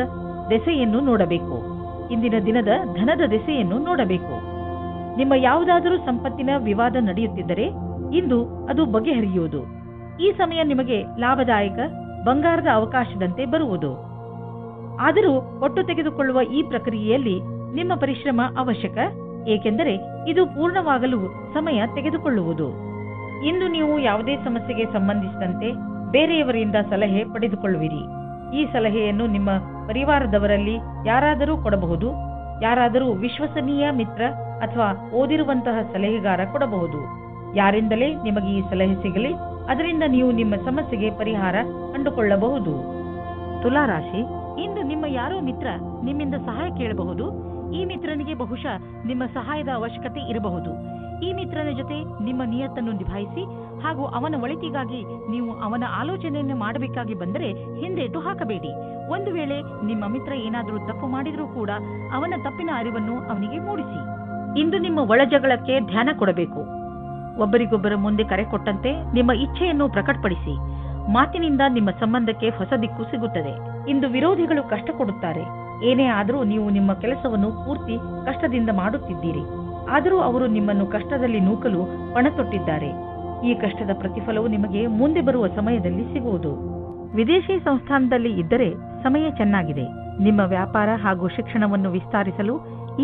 S2: ದೆಸೆಯನ್ನು ನೋಡಬೇಕು. ಇಂದಿನ ದಿನದ ಧನದ ದೆಸೆಯನ್ನು ನೋಡಬೇಕು. ನಿಮ್ಮ ಯಾವುದಾದರೂ ಸಂಪತ್ತಿನ ವಿವಾದ ನಡೆಯುತ್ತಿದ್ದರೆ ಇಂದು ಅದು ಬಗೆಹರಿಯುವುದು. ಈ ಸಮಯ ನಿಮಗೆ ಲಾಭದಾಯಕ ಬಂಗಾರದ ಅವಕಾಶದಂತೆ ಬರುವುದು. ಆದರೂ ಒಟ್ಟು ತೆಗೆದುಕೊಳ್ಳುವ ಈ ಪ್ರಕ್ರಿಯೆಯಲ್ಲಿ ನಿಮ್ಮ ಪರಿಶ್ರಮ ಅವಶ್ಯಕ, ಏಕೆಂದರೆ ಇದು ಪೂರ್ಣವಾಗಲು ಸಮಯ ತೆಗೆದುಕೊಳ್ಳುವುದು. ಇಂದು ನೀವು ಯಾವುದೇ ಸಮಸ್ಯೆಗೆ ಸಂಬಂಧಿಸಿದಂತೆ ಬೇರೆಯವರಿಂದ ಸಲಹೆ ಪಡೆದುಕೊಳ್ಳುವಿರಿ. ಈ ಸಲಹೆಯನ್ನು ನಿಮ್ಮ ಪರಿವಾರದವರಲ್ಲಿ ಯಾರಾದರೂ ಕೊಡಬಹುದು. ಯಾರಾದರೂ ವಿಶ್ವಸನೀಯ ಮಿತ್ರ ಅಥವಾ ಓದಿರುವಂತಹ ಸಲಹೆಗಾರ ಕೊಡಬಹುದು. ಯಾರಿಂದಲೇ ನಿಮಗೆ ಈ ಸಲಹೆ ಸಿಗಲಿ, ಅದರಿಂದ ನೀವು ನಿಮ್ಮ ಸಮಸ್ಯೆಗೆ ಪರಿಹಾರ ಕಂಡುಕೊಳ್ಳಬಹುದು. ತುಲಾರಾಶಿ, ಇಂದು ನಿಮ್ಮ ಯಾರೋ ಮಿತ್ರ ನಿಮ್ಮಿಂದ ಸಹಾಯ ಕೇಳಬಹುದು. ಈ ಮಿತ್ರನಿಗೆ ಬಹುಶಃ ನಿಮ್ಮ ಸಹಾಯದ ಅವಶ್ಯಕತೆ ಇರಬಹುದು. ಈ ಮಿತ್ರನ ಜೊತೆ ನಿಮ್ಮ ನಿಯತ್ತನ್ನು ನಿಭಾಯಿಸಿ ಹಾಗೂ ಅವನ ಒಳಿತಿಗಾಗಿ ನೀವು ಅವನ ಆಲೋಚನೆಯನ್ನು ಮಾಡಬೇಕಾಗಿ ಬಂದರೆ ಹಿಂದೇಟು ಹಾಕಬೇಡಿ. ಒಂದು ವೇಳೆ ನಿಮ್ಮ ಮಿತ್ರ ಏನಾದರೂ ತಪ್ಪು ಮಾಡಿದ್ರೂ ಕೂಡ ಅವನ ತಪ್ಪಿನ ಅರಿವನ್ನು ಅವನಿಗೆ ಮೂಡಿಸಿ. ಇಂದು ನಿಮ್ಮ ಒಳಜಗಳಕ್ಕೆ ಧ್ಯಾನ ಕೊಡಬೇಕು. ಒಬ್ಬರಿಗೊಬ್ಬರ ಮುಂದೆ ಕರೆ ಕೊಟ್ಟಂತೆ ನಿಮ್ಮ ಇಚ್ಛೆಯನ್ನು ಪ್ರಕಟಪಡಿಸಿ. ಮಾತಿನಿಂದ ನಿಮ್ಮ ಸಂಬಂಧಕ್ಕೆ ಹೊಸ ದಿಕ್ಕು ಸಿಗುತ್ತದೆ. ಇಂದು ವಿರೋಧಿಗಳು ಕಷ್ಟ ಕೊಡುತ್ತಾರೆ. ಏನೇ ಆದರೂ ನೀವು ನಿಮ್ಮ ಕೆಲಸವನ್ನು ಪೂರ್ತಿ ಕಷ್ಟದಿಂದ ಮಾಡುತ್ತಿದ್ದೀರಿ. ಆದರೂ ಅವರು ನಿಮ್ಮನ್ನು ಕಷ್ಟದಲ್ಲಿ ನೂಕಲು ಪಣತೊಟ್ಟಿದ್ದಾರೆ. ಈ ಕಷ್ಟದ ಪ್ರತಿಫಲವು ನಿಮಗೆ ಮುಂದೆ ಬರುವ ಸಮಯದಲ್ಲಿ ಸಿಗುವುದು. ವಿದೇಶಿ ಸಂಸ್ಥಾನದಲ್ಲಿ ಇದ್ದರೆ ಸಮಯ ಚೆನ್ನಾಗಿದೆ. ನಿಮ್ಮ ವ್ಯಾಪಾರ ಹಾಗೂ ಶಿಕ್ಷಣವನ್ನು ವಿಸ್ತರಿಸಲು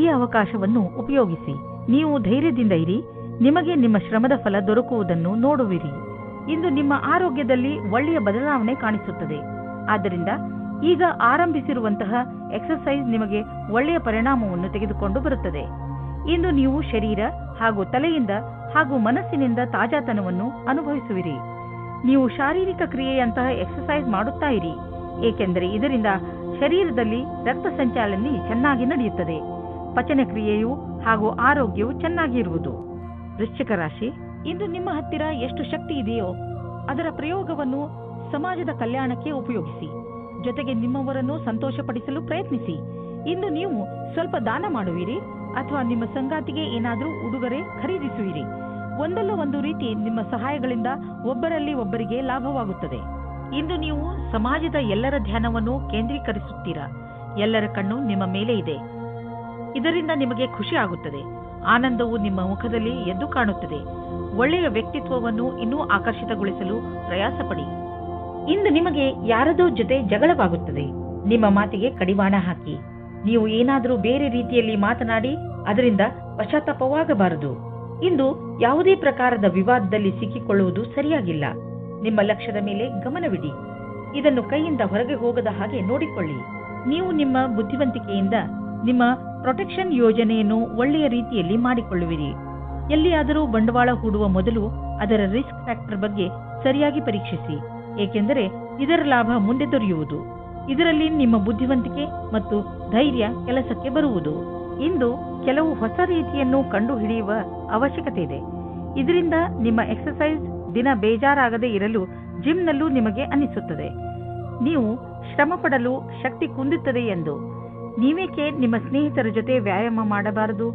S2: ಈ ಅವಕಾಶವನ್ನು ಉಪಯೋಗಿಸಿ. ನೀವು ಧೈರ್ಯದಿಂದ ಇರಿ. ನಿಮಗೆ ನಿಮ್ಮ ಶ್ರಮದ ಫಲ ದೊರಕುವುದನ್ನು ನೋಡುವಿರಿ. ಇಂದು ನಿಮ್ಮ ಆರೋಗ್ಯದಲ್ಲಿ ಒಳ್ಳೆಯ ಬದಲಾವಣೆ ಕಾಣಿಸುತ್ತದೆ. ಆದ್ದರಿಂದ ಈಗ ಆರಂಭಿಸಿರುವಂತಹ ಎಕ್ಸರ್ಸೈಸ್ ನಿಮಗೆ ಒಳ್ಳೆಯ ಪರಿಣಾಮವನ್ನು ತೆಗೆದುಕೊಂಡು ಬರುತ್ತದೆ. ಇಂದು ನೀವು ಶರೀರ ಹಾಗೂ ತಲೆಯಿಂದ ಹಾಗೂ ಮನಸ್ಸಿನಿಂದ ತಾಜಾತನವನ್ನು ಅನುಭವಿಸುವಿರಿ. ನೀವು ಶಾರೀರಿಕ ಕ್ರಿಯೆಯಂತಹ ಎಕ್ಸರ್ಸೈಸ್ ಮಾಡುತ್ತಾ ಇರಿ, ಏಕೆಂದರೆ ಇದರಿಂದ ಶರೀರದಲ್ಲಿ ರಕ್ತ ಸಂಚಾಲನೆ ಚೆನ್ನಾಗಿ ನಡೆಯುತ್ತದೆ. ಪಚನ ಕ್ರಿಯೆಯು ಹಾಗೂ ಆರೋಗ್ಯವು ಚೆನ್ನಾಗಿರುವುದು. ವೃಶ್ಚಿಕ ರಾಶಿ, ಇಂದು ನಿಮ್ಮ ಹತ್ತಿರ ಎಷ್ಟು ಶಕ್ತಿ ಇದೆಯೋ ಅದರ ಪ್ರಯೋಗವನ್ನು ಸಮಾಜದ ಕಲ್ಯಾಣಕ್ಕೆ ಉಪಯೋಗಿಸಿ. ಜೊತೆಗೆ ನಿಮ್ಮವರನ್ನು ಸಂತೋಷಪಡಿಸಲು ಪ್ರಯತ್ನಿಸಿ. ಇಂದು ನೀವು ಸ್ವಲ್ಪ ದಾನ ಮಾಡುವಿರಿ ಅಥವಾ ನಿಮ್ಮ ಸಂಗಾತಿಗೆ ಏನಾದರೂ ಉಡುಗೊರೆ ಖರೀದಿಸುವಿರಿ. ಒಂದಲ್ಲ ಒಂದು ರೀತಿ ನಿಮ್ಮ ಸಹಾಯಗಳಿಂದ ಒಬ್ಬರಲ್ಲಿ ಒಬ್ಬರಿಗೆ ಲಾಭವಾಗುತ್ತದೆ. ಇಂದು ನೀವು ಸಮಾಜದ ಎಲ್ಲರ ಧ್ಯಾನವನ್ನು ಕೇಂದ್ರೀಕರಿಸುತ್ತೀರಾ. ಎಲ್ಲರ ಕಣ್ಣು ನಿಮ್ಮ ಮೇಲೆ ಇದೆ. ಇದರಿಂದ ನಿಮಗೆ ಖುಷಿ ಆಗುತ್ತದೆ. ಆನಂದವು ನಿಮ್ಮ ಮುಖದಲ್ಲಿ ಎದ್ದು ಕಾಣುತ್ತದೆ. ಒಳ್ಳೆಯ ವ್ಯಕ್ತಿತ್ವವನ್ನು ಇನ್ನೂ ಆಕರ್ಷಿತಗೊಳಿಸಲು ಪ್ರಯಾಸ ಪಡಿ. ಇಂದು ನಿಮಗೆ ಯಾರದೋ ಜೊತೆ ಜಗಳವಾಗುತ್ತದೆ. ನಿಮ್ಮ ಮಾತಿಗೆ ಕಡಿವಾಣ ಹಾಕಿ. ನೀವು ಏನಾದರೂ ಬೇರೆ ರೀತಿಯಲ್ಲಿ ಮಾತನಾಡಿ ಅದರಿಂದ ಪಶ್ಚಾತ್ತಾಪವಾಗಬಾರದು. ಇಂದು ಯಾವುದೇ ಪ್ರಕಾರದ ವಿವಾದದಲ್ಲಿ ಸಿಕ್ಕಿಕೊಳ್ಳುವುದು ಸರಿಯಾಗಿಲ್ಲ. ನಿಮ್ಮ ಲಕ್ಷ್ಯದ ಮೇಲೆ ಗಮನವಿಡಿ. ಇದನ್ನು ಕೈಯಿಂದ ಹೊರಗೆ ಹೋಗದ ಹಾಗೆ ನೋಡಿಕೊಳ್ಳಿ. ನೀವು ನಿಮ್ಮ ಬುದ್ಧಿವಂತಿಕೆಯಿಂದ ನಿಮ್ಮ ಪ್ರೊಟೆಕ್ಷನ್ ಯೋಜನೆಯನ್ನು ಒಳ್ಳೆಯ ರೀತಿಯಲ್ಲಿ ಮಾಡಿಕೊಳ್ಳುವಿರಿ. ಎಲ್ಲಿಯಾದರೂ ಬಂಡವಾಳ ಹೂಡುವ ಮೊದಲು ಅದರ ರಿಸ್ಕ್ ಫ್ಯಾಕ್ಟರ್ ಬಗ್ಗೆ ಸರಿಯಾಗಿ ಪರೀಕ್ಷಿಸಿ, ಏಕೆಂದರೆ ಇದರ ಲಾಭ ಮುಂದೆ ದೊರೆಯುವುದು. ಇದರಲ್ಲಿ ನಿಮ್ಮ ಬುದ್ಧಿವಂತಿಕೆ ಮತ್ತು ಧೈರ್ಯ ಕೆಲಸಕ್ಕೆ ಬರುವುದು. ಇಂದು ಕೆಲವು ಹೊಸ ರೀತಿಯನ್ನು ಕಂಡುಹಿಡಿಯುವ ಅವಶ್ಯಕತೆ ಇದೆ. ಇದರಿಂದ ನಿಮ್ಮ ಎಕ್ಸರ್ಸೈಸ್ ದಿನ ಬೇಜಾರಾಗದೇ ಇರಲು ಜಿಮ್ನಲ್ಲೂ ನಿಮಗೆ ಅನಿಸುತ್ತದೆ. ನೀವು ಶ್ರಮ ಪಡಲು ಶಕ್ತಿ ಕುಂದುತ್ತದೆ ಎಂದು. ನೀವೇಕೆ ನಿಮ್ಮ ಸ್ನೇಹಿತರ ಜೊತೆ ವ್ಯಾಯಾಮ ಮಾಡಬಾರದು?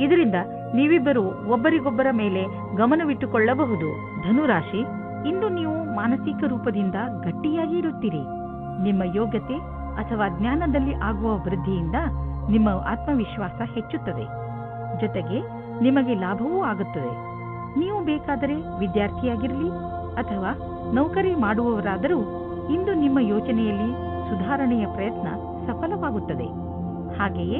S2: ಇದರಿಂದ ನೀವಿಬ್ಬರು ಒಬ್ಬರಿಗೊಬ್ಬರ ಮೇಲೆ ಗಮನವಿಟ್ಟುಕೊಳ್ಳಬಹುದು. ಧನುರಾಶಿ, ಇಂದು ನೀವು ಮಾನಸಿಕ ರೂಪದಿಂದ ಗಟ್ಟಿಯಾಗಿ ಇರುತ್ತೀರಿ. ನಿಮ್ಮ ಯೋಗ್ಯತೆ ಅಥವಾ ಜ್ಞಾನದಲ್ಲಿ ಆಗುವ ವೃದ್ಧಿಯಿಂದ ನಿಮ್ಮ ಆತ್ಮವಿಶ್ವಾಸ ಹೆಚ್ಚುತ್ತದೆ. ಜೊತೆಗೆ ನಿಮಗೆ ಲಾಭವೂ ಆಗುತ್ತದೆ. ನೀವು ಬೇಕಾದರೆ ವಿದ್ಯಾರ್ಥಿಯಾಗಿರಲಿ ಅಥವಾ ನೌಕರಿ ಮಾಡುವವರಾದರೂ ಇಂದು ನಿಮ್ಮ ಯೋಚನೆಯಲ್ಲಿ ಸುಧಾರಣೆಯ ಪ್ರಯತ್ನ ಸಫಲವಾಗುತ್ತದೆ. ಹಾಗೆಯೇ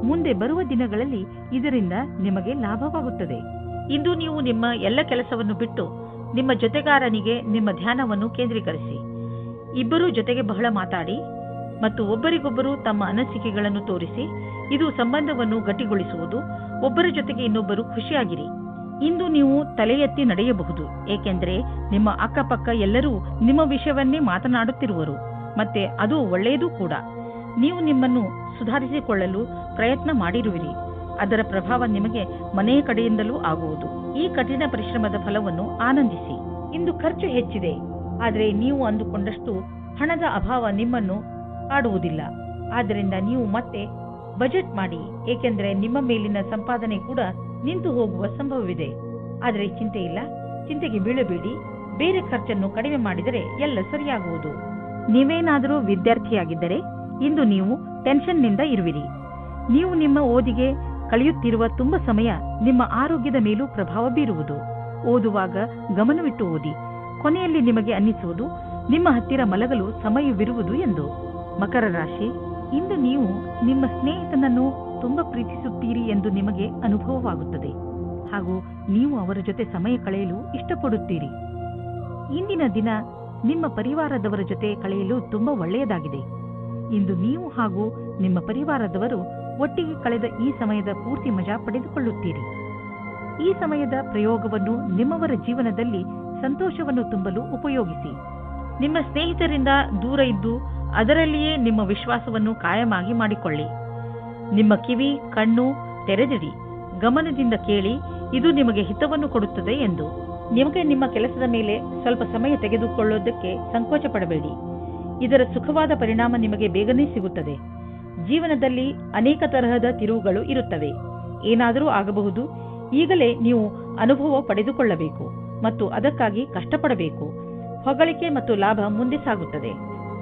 S2: ಮುಂದೆ ಬರುವ ದಿನಗಳಲ್ಲಿ ಇದರಿಂದ ನಿಮಗೆ ಲಾಭವಾಗುತ್ತದೆ. ಇಂದು ನೀವು ನಿಮ್ಮ ಎಲ್ಲ ಕೆಲಸವನ್ನು ಬಿಟ್ಟು ನಿಮ್ಮ ಜೊತೆಗಾರನಿಗೆ ನಿಮ್ಮ ಧ್ಯಾನವನ್ನು ಕೇಂದ್ರೀಕರಿಸಿ. ಇಬ್ಬರೂ ಜೊತೆಗೆ ಬಹಳ ಮಾತಾಡಿ ಮತ್ತು ಒಬ್ಬರಿಗೊಬ್ಬರು ತಮ್ಮ ಅನಿಸಿಕೆಗಳನ್ನು ತೋರಿಸಿ. ಇದು ಸಂಬಂಧವನ್ನು ಗಟ್ಟಿಗೊಳಿಸುವುದು. ಒಬ್ಬರ ಜೊತೆಗೆ ಇನ್ನೊಬ್ಬರು ಖುಷಿಯಾಗಿರಿ. ಇಂದು ನೀವು ತಲೆ ಎತ್ತಿ ನಡೆಯಬಹುದು, ಏಕೆಂದರೆ ನಿಮ್ಮ ಅಕ್ಕಪಕ್ಕ ಎಲ್ಲರೂ ನಿಮ್ಮ ವಿಷಯವನ್ನೇ ಮಾತನಾಡುತ್ತಿರುವರು, ಮತ್ತೆ ಅದು ಒಳ್ಳೆಯದೂ ಕೂಡ. ನೀವು ನಿಮ್ಮನ್ನು ಸುಧಾರಿಸಿಕೊಳ್ಳಲು ಪ್ರಯತ್ನ ಮಾಡಿರುವಿರಿ. ಅದರ ಪ್ರಭಾವ ನಿಮಗೆ ಮನೆಯ ಕಡೆಯಿಂದಲೂ ಆಗುವುದು. ಈ ಕಠಿಣ ಪರಿಶ್ರಮದ ಫಲವನ್ನು ಆನಂದಿಸಿ. ಇಂದು ಖರ್ಚು ಹೆಚ್ಚಿದೆ, ಆದರೆ ನೀವು ಅಂದುಕೊಂಡಷ್ಟು ಹಣದ ಅಭಾವ ನಿಮ್ಮನ್ನು ಕಾಡುವುದಿಲ್ಲ. ಆದ್ದರಿಂದ ನೀವು ಮತ್ತೆ ಬಜೆಟ್ ಮಾಡಿ, ಏಕೆಂದರೆ ನಿಮ್ಮ ಮೇಲಿನ ಸಂಪಾದನೆ ಕೂಡ ನಿಂತು ಹೋಗುವ ಸಂಭವವಿದೆ. ಆದರೆ ಚಿಂತೆ ಇಲ್ಲ, ಚಿಂತೆಗೆ ಬೀಳಬೇಡಿ. ಬೇರೆ ಖರ್ಚನ್ನು ಕಡಿಮೆ ಮಾಡಿದರೆ ಎಲ್ಲ ಸರಿಯಾಗುವುದು. ನೀವೇನಾದರೂ ವಿದ್ಯಾರ್ಥಿಯಾಗಿದ್ದರೆ ಇಂದು ನೀವು ಟೆನ್ಷನ್ನಿಂದ ಇರುವಿರಿ. ನೀವು ನಿಮ್ಮ ಓದಿಗೆ ಕಳೆಯುತ್ತಿರುವ ತುಂಬ ಸಮಯ ನಿಮ್ಮ ಆರೋಗ್ಯದ ಮೇಲೂ ಪ್ರಭಾವ ಬೀರುವುದು. ಓದುವಾಗ ಗಮನವಿಟ್ಟು ಓದಿ. ಕೊನೆಯಲ್ಲಿ ನಿಮಗೆ ಅನ್ನಿಸುವುದು ನಿಮ್ಮ ಹತ್ತಿರ ಮಲಗಲು ಸಮಯವಿರುವುದು ಎಂದು. ಮಕರ ರಾಶಿ, ಇಂದು ನೀವು ನಿಮ್ಮ ಸ್ನೇಹಿತನನ್ನು ತುಂಬ ಪ್ರೀತಿಸುತ್ತೀರಿ ಎಂದು ನಿಮಗೆ ಅನುಭವವಾಗುತ್ತದೆ ಹಾಗೂ ನೀವು ಅವರ ಜೊತೆ ಸಮಯ ಕಳೆಯಲು ಇಷ್ಟಪಡುತ್ತೀರಿ. ಇಂದಿನ ದಿನ ನಿಮ್ಮ ಪರಿವಾರದವರ ಜೊತೆ ಕಳೆಯಲು ತುಂಬ ಒಳ್ಳೆಯದಾಗಿದೆ. ಇಂದು ನೀವು ಹಾಗೂ ನಿಮ್ಮ ಪರಿವಾರದವರು ಒಟ್ಟಿಗೆ ಕಳೆದ ಈ ಸಮಯದ ಪೂರ್ತಿ ಮಜಾ ಪಡೆದುಕೊಳ್ಳುತ್ತೀರಿ. ಈ ಸಮಯದ ಪ್ರಯೋಗವನ್ನು ನಿಮ್ಮವರ ಜೀವನದಲ್ಲಿ ಸಂತೋಷವನ್ನು ತುಂಬಲು ಉಪಯೋಗಿಸಿ. ನಿಮ್ಮ ಸ್ನೇಹಿತರಿಂದ ದೂರ ಇದ್ದು ಅದರಲ್ಲಿಯೇ ನಿಮ್ಮ ವಿಶ್ವಾಸವನ್ನು ಕಾಯಮಾಗಿ ಮಾಡಿಕೊಳ್ಳಿ. ನಿಮ್ಮ ಕಿವಿ ಕಣ್ಣು ತೆರೆದಿಡಿ, ಗಮನದಿಂದ ಕೇಳಿ, ಇದು ನಿಮಗೆ ಹಿತವನ್ನು ಕೊಡುತ್ತದೆ ಎಂದು. ನಿಮಗೆ ನಿಮ್ಮ ಕೆಲಸದ ಮೇಲೆ ಸ್ವಲ್ಪ ಸಮಯ ತೆಗೆದುಕೊಳ್ಳೋದಕ್ಕೆ ಸಂಕೋಚ ಪಡಬೇಡಿ. ಇದರ ಸುಖವಾದ ಪರಿಣಾಮ ನಿಮಗೆ ಬೇಗನೆ ಸಿಗುತ್ತದೆ. ಜೀವನದಲ್ಲಿ ಅನೇಕ ತರಹದ ತಿರುವುಗಳು ಇರುತ್ತವೆ. ಏನಾದರೂ ಆಗಬಹುದು. ಈಗಲೇ ನೀವು ಅನುಭವ ಪಡೆದುಕೊಳ್ಳಬೇಕು ಮತ್ತು ಅದಕ್ಕಾಗಿ ಕಷ್ಟಪಡಬೇಕು. ಹೊಗಳಿಕೆ ಮತ್ತು ಲಾಭ ಮುಂದೆ ಸಾಗುತ್ತದೆ.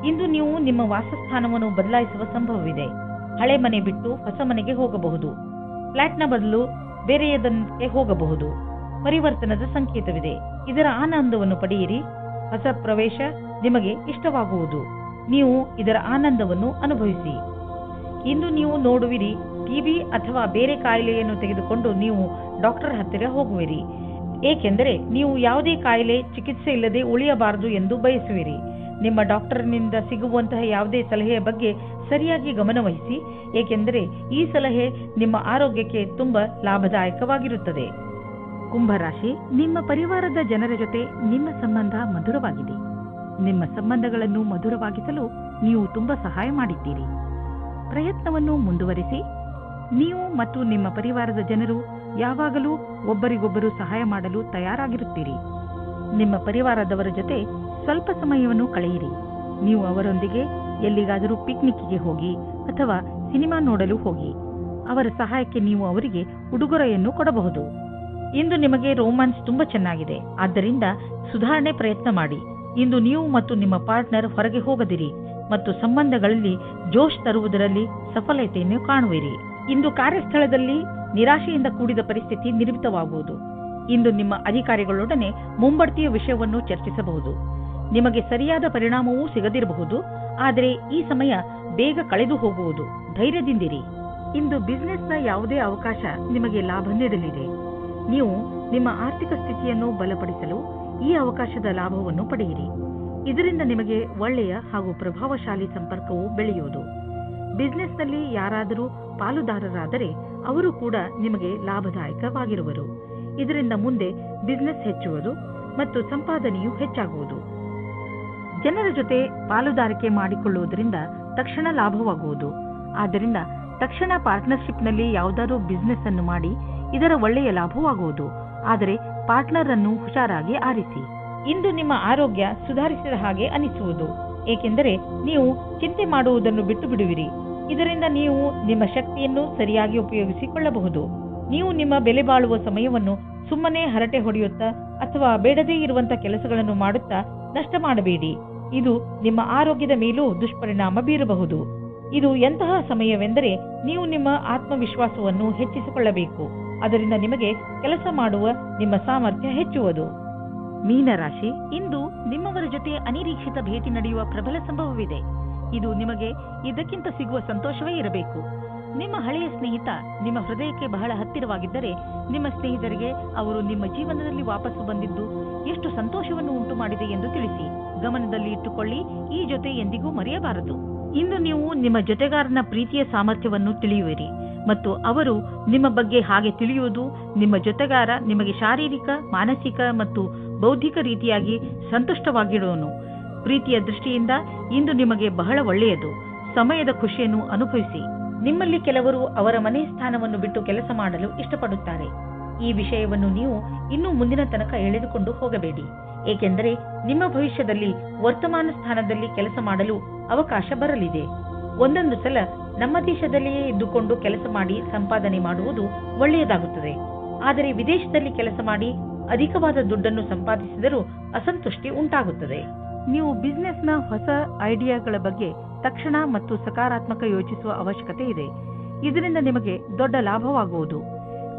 S2: ಇಂದು ನೀವು ನಿಮ್ಮ ವಾಸಸ್ಥಾನವನ್ನು ಬದಲಾಯಿಸುವ ಸಂಭವವಿದೆ. ಹಳೆ ಮನೆ ಬಿಟ್ಟು ಹೊಸ ಮನೆಗೆ ಹೋಗಬಹುದು. ಫ್ಲಾಟ್ನ ಬದಲು ಬೇರೆಯದಕ್ಕೆ ಹೋಗಬಹುದು. ಪರಿವರ್ತನದ ಸಂಕೇತವಿದೆ. ಇದರ ಆನಂದವನ್ನು ಪಡೆಯಿರಿ. ಹೊಸ ಪ್ರವೇಶ ನಿಮಗೆ ಇಷ್ಟವಾಗುವುದು. ನೀವು ಇದರ ಆನಂದವನ್ನು ಅನುಭವಿಸಿ. ಇಂದು ನೀವು ನೋಡುವಿರಿ, ಟಿಬಿ ಅಥವಾ ಬೇರೆ ಕಾಯಿಲೆಯನ್ನು ತೆಗೆದುಕೊಂಡು ನೀವು ಡಾಕ್ಟರ್ ಹತ್ತಿರ ಹೋಗುವಿರಿ, ಏಕೆಂದರೆ ನೀವು ಯಾವುದೇ ಕಾಯಿಲೆ ಚಿಕಿತ್ಸೆ ಇಲ್ಲದೆ ಉಳಿಯಬಾರದು ಎಂದು ಬಯಸುವಿರಿ. ನಿಮ್ಮ ಡಾಕ್ಟರ್ನಿಂದ ಸಿಗುವಂತಹ ಯಾವುದೇ ಸಲಹೆಯ ಬಗ್ಗೆ ಸರಿಯಾಗಿ ಗಮನವಹಿಸಿ, ಏಕೆಂದರೆ ಈ ಸಲಹೆ ನಿಮ್ಮ ಆರೋಗ್ಯಕ್ಕೆ ತುಂಬ ಲಾಭದಾಯಕವಾಗಿರುತ್ತದೆ. ಕುಂಭರಾಶಿ, ನಿಮ್ಮ ಪರಿವಾರದ ಜನರ ಜೊತೆ ನಿಮ್ಮ ಸಂಬಂಧ ಮಧುರವಾಗಿದೆ. ನಿಮ್ಮ ಸಂಬಂಧಗಳನ್ನು ಮಧುರವಾಗಿಸಲು ನೀವು ತುಂಬಾ ಸಹಾಯ ಮಾಡಿದ್ದೀರಿ. ಪ್ರಯತ್ನವನ್ನು ಮುಂದುವರಿಸಿ. ನೀವು ಮತ್ತು ನಿಮ್ಮ ಪರಿವಾರದ ಜನರು ಯಾವಾಗಲೂ ಒಬ್ಬರಿಗೊಬ್ಬರು ಸಹಾಯ ಮಾಡಲು ತಯಾರಾಗಿರುತ್ತೀರಿ. ನಿಮ್ಮ ಪರಿವಾರದವರ ಜೊತೆ ಸ್ವಲ್ಪ ಸಮಯವನ್ನು ಕಳೆಯಿರಿ. ನೀವು ಅವರೊಂದಿಗೆ ಎಲ್ಲಿಗಾದರೂ ಪಿಕ್ನಿಕ್ಗೆ ಹೋಗಿ ಅಥವಾ ಸಿನಿಮಾ ನೋಡಲು ಹೋಗಿ. ಅವರ ಸಹಾಯಕ್ಕೆ ನೀವು ಅವರಿಗೆ ಉಡುಗೊರೆಯನ್ನು ಕೊಡಬಹುದು. ಇಂದು ನಿಮಗೆ ರೋಮ್ಯಾನ್ಸ್ ತುಂಬಾ ಚೆನ್ನಾಗಿದೆ, ಆದ್ದರಿಂದ ಸುಧಾರಣೆ ಪ್ರಯತ್ನ ಮಾಡಿ. ಇಂದು ನೀವು ಮತ್ತು ನಿಮ್ಮ ಪಾರ್ಟ್ನರ್ ಹೊರಗೆ ಹೋಗದಿರಿ ಮತ್ತು ಸಂಬಂಧಗಳಲ್ಲಿ ಜೋಶ್ ತರುವುದರಲ್ಲಿ ಸಫಲತೆಯನ್ನು ಕಾಣುವಿರಿ. ಇಂದು ಕಾರ್ಯಸ್ಥಳದಲ್ಲಿ ನಿರಾಶೆಯಿಂದ ಕೂಡಿದ ಪರಿಸ್ಥಿತಿ ನಿರ್ಮಿತವಾಗುವುದು. ಇಂದು ನಿಮ್ಮ ಅಧಿಕಾರಿಗಳೊಡನೆ ಮುಂಬಡ್ತಿಯ ವಿಷಯವನ್ನು ಚರ್ಚಿಸಬಹುದು. ನಿಮಗೆ ಸರಿಯಾದ ಪರಿಣಾಮವೂ ಸಿಗದಿರಬಹುದು, ಆದರೆ ಈ ಸಮಯ ಬೇಗ ಕಳೆದು ಹೋಗುವುದು. ಧೈರ್ಯದಿಂದಿರಿ. ಇಂದು ಬಿಸಿನೆಸ್ನ ಯಾವುದೇ ಅವಕಾಶ ನಿಮಗೆ ಲಾಭ ನೀಡಲಿದೆ. ನೀವು ನಿಮ್ಮ ಆರ್ಥಿಕ ಸ್ಥಿತಿಯನ್ನು ಬಲಪಡಿಸಲು ಈ ಅವಕಾಶದ ಲಾಭವನ್ನು ಪಡೆಯಿರಿ. ಇದರಿಂದ ನಿಮಗೆ ಒಳ್ಳೆಯ ಹಾಗೂ ಪ್ರಭಾವಶಾಲಿ ಸಂಪರ್ಕವು ಬೆಳೆಯುವುದು. ಬಿಸಿನೆಸ್ನಲ್ಲಿ ಯಾರಾದರೂ ಪಾಲುದಾರರಾದರೆ ಅವರು ಕೂಡ ನಿಮಗೆ ಲಾಭದಾಯಕವಾಗಿರುವರು. ಇದರಿಂದ ಮುಂದೆ ಬಿಸಿನೆಸ್ ಹೆಚ್ಚುವುದು ಮತ್ತು ಸಂಪಾದನೆಯು ಹೆಚ್ಚಾಗುವುದು. ಜನರ ಜೊತೆ ಪಾಲುದಾರಿಕೆ ಮಾಡಿಕೊಳ್ಳುವುದರಿಂದ ತಕ್ಷಣ ಲಾಭವಾಗುವುದು. ಆದ್ದರಿಂದ ತಕ್ಷಣ ಪಾರ್ಟ್ನರ್ಶಿಪ್ನಲ್ಲಿ ಯಾವುದಾದ್ರೂ ಬಿಸಿನೆಸ್ ಅನ್ನು ಮಾಡಿ ಇದರ ಒಳ್ಳೆಯ ಲಾಭವಾಗುವುದು. ಆದರೆ ಪಾರ್ಟ್ನರ್ ಅನ್ನು ಹುಷಾರಾಗಿ ಆರಿಸಿ. ಇಂದು ನಿಮ್ಮ ಆರೋಗ್ಯ ಸುಧಾರಿಸಿದ ಹಾಗೆ ಅನಿಸುವುದು, ಏಕೆಂದರೆ ನೀವು ಚಿಂತೆ ಮಾಡುವುದನ್ನು ಬಿಟ್ಟು ಬಿಡುವಿರಿ. ಇದರಿಂದ ನೀವು ನಿಮ್ಮ ಶಕ್ತಿಯನ್ನು ಸರಿಯಾಗಿ ಉಪಯೋಗಿಸಿಕೊಳ್ಳಬಹುದು. ನೀವು ನಿಮ್ಮ ಬೆಲೆ ಬಾಳುವ ಸಮಯವನ್ನು ಸುಮ್ಮನೆ ಹರಟೆ ಹೊಡೆಯುತ್ತಾ ಅಥವಾ ಬೇಡದೇ ಇರುವಂತಹ ಕೆಲಸಗಳನ್ನು ಮಾಡುತ್ತಾ ನಷ್ಟ ಮಾಡಬೇಡಿ. ಇದು ನಿಮ್ಮ ಆರೋಗ್ಯದ ಮೇಲೂ ದುಷ್ಪರಿಣಾಮ ಬೀರಬಹುದು. ಇದು ಎಂತಹ ಸಮಯವೆಂದರೆ ನೀವು ನಿಮ್ಮ ಆತ್ಮವಿಶ್ವಾಸವನ್ನು ಹೆಚ್ಚಿಸಿಕೊಳ್ಳಬೇಕು. ಅದರಿಂದ ನಿಮಗೆ ಕೆಲಸ ಮಾಡುವ ನಿಮ್ಮ ಸಾಮರ್ಥ್ಯ ಹೆಚ್ಚುವುದು. ಮೀನರಾಶಿ, ಇಂದು ನಿಮ್ಮವರ ಜೊತೆ ಅನಿರೀಕ್ಷಿತ ಭೇಟಿ ನಡೆಯುವ ಪ್ರಬಲ ಸಂಭವವಿದೆ. ಇದು ನಿಮಗೆ ಇದಕ್ಕಿಂತ ಸಿಗುವ ಸಂತೋಷವೇ ಇರಬೇಕು. ನಿಮ್ಮ ಹಳೆಯ ಸ್ನೇಹಿತ ನಿಮ್ಮ ಹೃದಯಕ್ಕೆ ಬಹಳ ಹತ್ತಿರವಾಗಿದ್ದರೆ ನಿಮ್ಮ ಸ್ನೇಹಿತರಿಗೆ ಅವರು ನಿಮ್ಮ ಜೀವನದಲ್ಲಿ ವಾಪಸ್ಸು ಬಂದಿದ್ದು ಎಷ್ಟು ಸಂತೋಷವನ್ನು ಉಂಟು ಮಾಡಿದೆ ಎಂದು ತಿಳಿಸಿ. ಗಮನದಲ್ಲಿ ಇಟ್ಟುಕೊಳ್ಳಿ, ಈ ಜೊತೆ ಎಂದಿಗೂ ಮರೆಯಬಾರದು. ಇಂದು ನೀವು ನಿಮ್ಮ ಜೊತೆಗಾರನ ಪ್ರೀತಿಯ ಸಾಮರ್ಥ್ಯವನ್ನು ತಿಳಿಯುವಿರಿ ಮತ್ತು ಅವರು ನಿಮ್ಮ ಬಗ್ಗೆ ಹಾಗೆ ತಿಳಿಯುವುದು ನಿಮ್ಮ ಜೊತೆಗಾರ ನಿಮಗೆ ಶಾರೀರಿಕ, ಮಾನಸಿಕ ಮತ್ತು ಬೌದ್ಧಿಕ ರೀತಿಯಾಗಿ ಸಂತುಷ್ಟವಾಗಿಡುವನು. ಪ್ರೀತಿಯ ದೃಷ್ಟಿಯಿಂದ ಇಂದು ನಿಮಗೆ ಬಹಳ ಒಳ್ಳೆಯದು. ಸಮಯದ ಖುಷಿಯನ್ನು ಅನುಭವಿಸಿ. ನಿಮ್ಮಲ್ಲಿ ಕೆಲವರು ಅವರ ಮನೆ ಸ್ಥಾನವನ್ನು ಬಿಟ್ಟು ಕೆಲಸ ಮಾಡಲು ಇಷ್ಟಪಡುತ್ತಾರೆ. ಈ ವಿಷಯವನ್ನು ನೀವು ಇನ್ನೂ ಮುಂದಿನ ತನಕ ಎಳೆದುಕೊಂಡು ಹೋಗಬೇಡಿ, ಏಕೆಂದರೆ ನಿಮ್ಮ ಭವಿಷ್ಯದಲ್ಲಿ ವರ್ತಮಾನ ಸ್ಥಾನದಲ್ಲಿ ಕೆಲಸ ಮಾಡಲು ಅವಕಾಶ ಬರಲಿದೆ. ಒಂದೊಂದು ಸಲ ನಮ್ಮ ದೇಶದಲ್ಲಿಯೇ ಇದ್ದುಕೊಂಡು ಕೆಲಸ ಮಾಡಿ ಸಂಪಾದನೆ ಮಾಡುವುದು ಒಳ್ಳೆಯದಾಗುತ್ತದೆ. ಆದರೆ ವಿದೇಶದಲ್ಲಿ ಕೆಲಸ ಮಾಡಿ ಅಧಿಕವಾದ ದುಡ್ಡನ್ನು ಸಂಪಾದಿಸಿದರೂ ಅಸಂತುಷ್ಟಿ ಉಂಟಾಗುತ್ತದೆ. ನೀವು ಬಿಸಿನೆಸ್ನ ಹೊಸ ಐಡಿಯಾಗಳ ಬಗ್ಗೆ ತಕ್ಷಣ ಮತ್ತು ಸಕಾರಾತ್ಮಕ ಯೋಚಿಸುವ ಅವಶ್ಯಕತೆ ಇದೆ. ಇದರಿಂದ ನಿಮಗೆ ದೊಡ್ಡ ಲಾಭವಾಗುವುದು.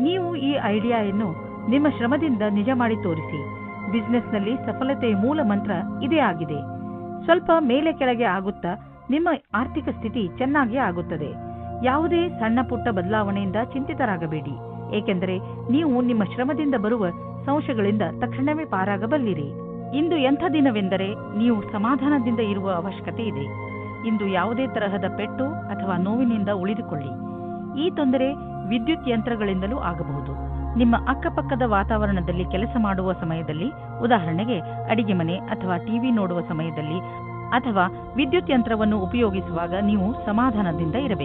S2: ನೀವು ಈ ಐಡಿಯಾವನ್ನು ನಿಮ್ಮ ಶ್ರಮದಿಂದ ನಿಜ ಮಾಡಿ ತೋರಿಸಿ. ಬಿಸಿನೆಸ್ನಲ್ಲಿ ಸಫಲತೆಯ ಮೂಲ ಮಂತ್ರ ಇದೇ ಆಗಿದೆ. ಸ್ವಲ್ಪ ಮೇಲೆ ಕೆಳಗೆ ಆಗುತ್ತಾ ನಿಮ್ಮ ಆರ್ಥಿಕ ಸ್ಥಿತಿ ಚೆನ್ನಾಗಿ ಆಗುತ್ತದೆ. ಯಾವುದೇ ಸಣ್ಣ ಪುಟ್ಟ ಬದಲಾವಣೆಯಿಂದ ಚಿಂತಿತರಾಗಬೇಡಿ, ಏಕೆಂದರೆ ನೀವು ನಿಮ್ಮ ಶ್ರಮದಿಂದ ಬರುವ ಸಂಶಯಗಳಿಂದ ತಕ್ಷಣವೇ ಪಾರಾಗಬಲ್ಲಿರಿ. ಇಂದು ಎಂಥ ದಿನವೆಂದರೆ ನೀವು ಸಮಾಧಾನದಿಂದ ಇರುವ ಅವಶ್ಯಕತೆ ಇದೆ. ಇಂದು ಯಾವುದೇ ತರಹದ ಪೆಟ್ಟು ಅಥವಾ ನೋವಿನಿಂದ ಉಳಿದುಕೊಳ್ಳಿ. ಈ ತೊಂದರೆ ವಿದ್ಯುತ್ ಯಂತ್ರಗಳಿಂದಲೂ ಆಗಬಹುದು. ನಿಮ್ಮ ಅಕ್ಕಪಕ್ಕದ ವಾತಾವರಣದಲ್ಲಿ ಕೆಲಸ ಮಾಡುವ ಸಮಯದಲ್ಲಿ, ಉದಾಹರಣೆಗೆ ಅಡಿಗೆ ಮನೆ ಅಥವಾ ಟಿವಿ ನೋಡುವ ಸಮಯದಲ್ಲಿ ಅಥವಾ ವಿದ್ಯುತ್ ಯಂತ್ರವನ್ನು ಉಪಯೋಗಿಸುವಾಗ ನೀವು ಸಮಾಧಾನದಿಂದ ಇರಬೇಕು.